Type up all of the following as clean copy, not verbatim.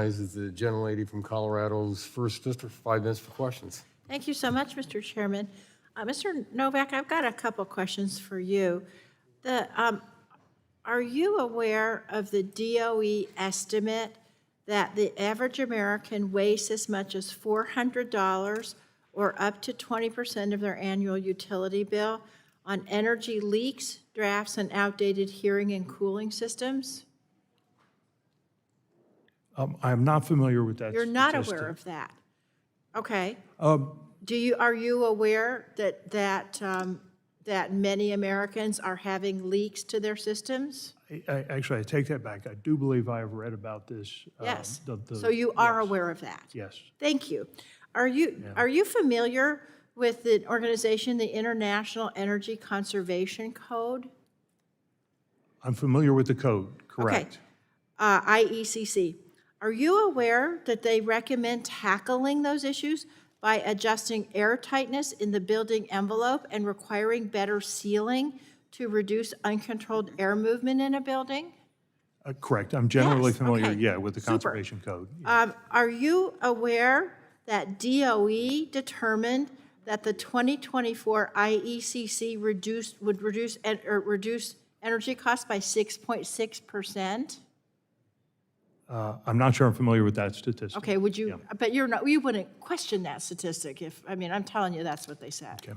Is the gentlelady from Colorado's first district, 5 minutes for questions. Thank you so much, Mr. Chairman. Mr. Novak, I've got a couple questions for you. Are you aware of the DOE estimate that the average American wastes as much as $400 or up to 20% of their annual utility bill on energy leaks, drafts, and outdated heating and cooling systems? I'm not familiar with that. You're not statistic. aware of that? Okay. Um, Are you aware that many Americans are having leaks to their systems? Actually, I take that back. I do believe I have read about this. Yes. So you are yes. aware of that? Yes. Thank you. Are you familiar with the organization, the International Energy Conservation Code? I'm familiar with the code, correct. Okay. IECC. Are you aware that they recommend tackling those issues by adjusting air tightness in the building envelope and requiring better sealing to reduce uncontrolled air movement in a building? Correct. I'm generally Yes, familiar, okay. yeah, with the Super. conservation code. Yeah. Are you aware that DOE determined that the 2024 IECC would reduce energy costs by 6.6%? I'm not sure I'm familiar with that statistic. Okay, would you, Yeah. but you wouldn't question that statistic I'm telling you that's what they said. Okay.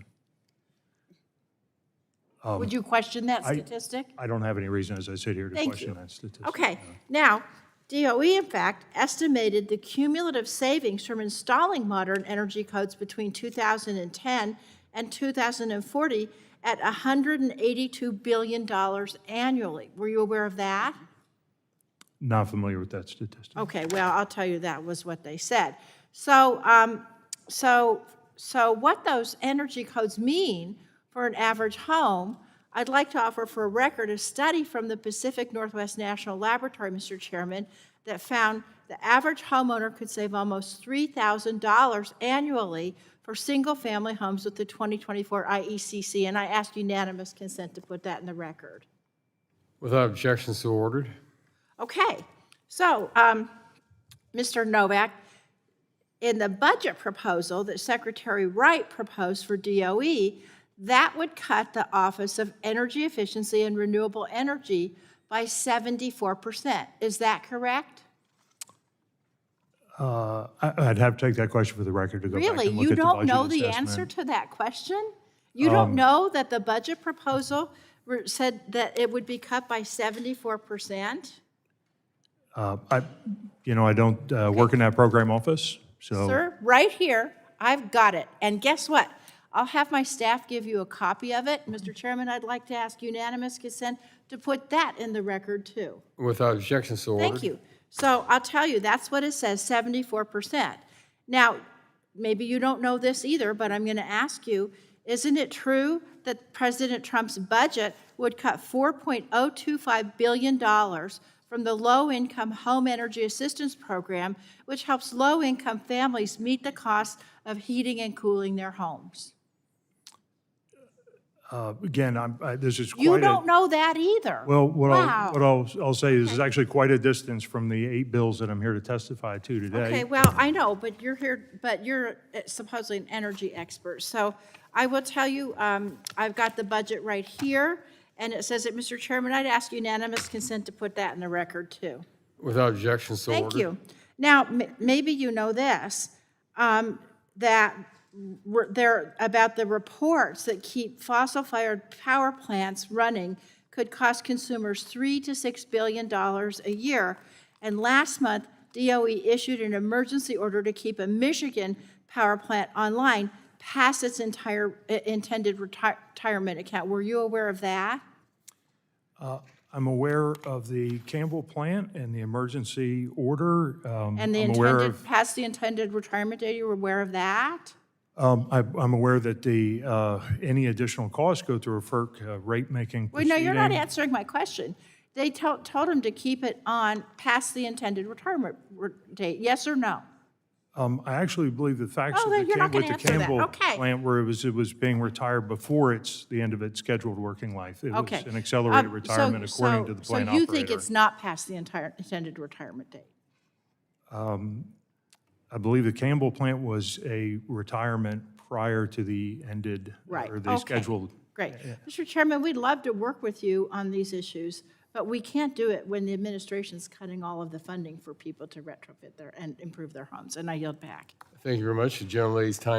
Would you question that statistic? I don't have any reason, as I sit here, to Thank question you. that statistic. Okay, now, DOE, in fact, estimated the cumulative savings from installing modern energy codes between 2010 and 2040 at $182 billion annually. Were you aware of that? Not familiar with that statistic. Okay, well, I'll tell you that was what they said. So what those energy codes mean for an average home, I'd like to offer for a record a study from the Pacific Northwest National Laboratory, Mr. Chairman, that found the average homeowner could save almost $3,000 annually for single-family homes with the 2024 IECC, and I ask unanimous consent to put that in the record. Without objection, so ordered. Okay, so, Mr. Novak, in the budget proposal that Secretary Wright proposed for DOE, that would cut the Office of Energy Efficiency and Renewable Energy by 74%. Is that correct? I'd have to take that question for the record to go back Really? and look You at the don't budget know the assessment. answer to that question? You don't know that the budget proposal said that it would be cut by 74%? I don't work in that program office, so. Sir, right here, I've got it. And guess what? I'll have my staff give you a copy of it. Mr. Chairman, I'd like to ask unanimous consent to put that in the record, too. Without objection, so ordered. Thank you. So I'll tell you, that's what it says, 74%. Now, maybe you don't know this either, but I'm going to ask you, isn't it true that President Trump's budget would cut $4.025 billion from the Low-Income Home Energy Assistance Program, which helps low-income families meet the cost of heating and cooling their homes? Again, this is quite You don't know that either. Well, what Wow. I'll say is actually quite a distance from the 8 bills that I'm here to testify to today. Okay, well, I know, but you're supposedly an energy expert. So I will tell you, I've got the budget right here, and it says that, Mr. Chairman, I'd ask unanimous consent to put that in the record, too. Without objection, so ordered. Thank you. Now, maybe you know this, that they're about the reports that keep fossil-fired power plants running could cost consumers $3 to $6 billion a year. And last month, DOE issued an emergency order to keep a Michigan power plant online past its entire intended retirement account. Were you aware of that? I'm aware of the Campbell plant and the emergency order. And the I'm aware intended, of, past the intended retirement date, you were aware of that? I'm aware that any additional costs go through a FERC rate-making Well, proceeding. no, you're not answering my question. They told him to keep it on past the intended retirement date, yes or no? I actually believe the facts Oh, of then the you're not with gonna the answer that. Campbell Okay. plant where it was being retired before the end of its scheduled working life. It Okay. was an accelerated retirement according to the plant So you operator. think it's not past the entire intended retirement date? I believe the Campbell plant was a retirement prior to the ended, Right, or the okay. scheduled. Great. Mr. Chairman, we'd love to work with you on these issues, but we can't do it when the administration's cutting all of the funding for people to retrofit and improve their homes. And I yield back. Thank you very much. The gentlelady's time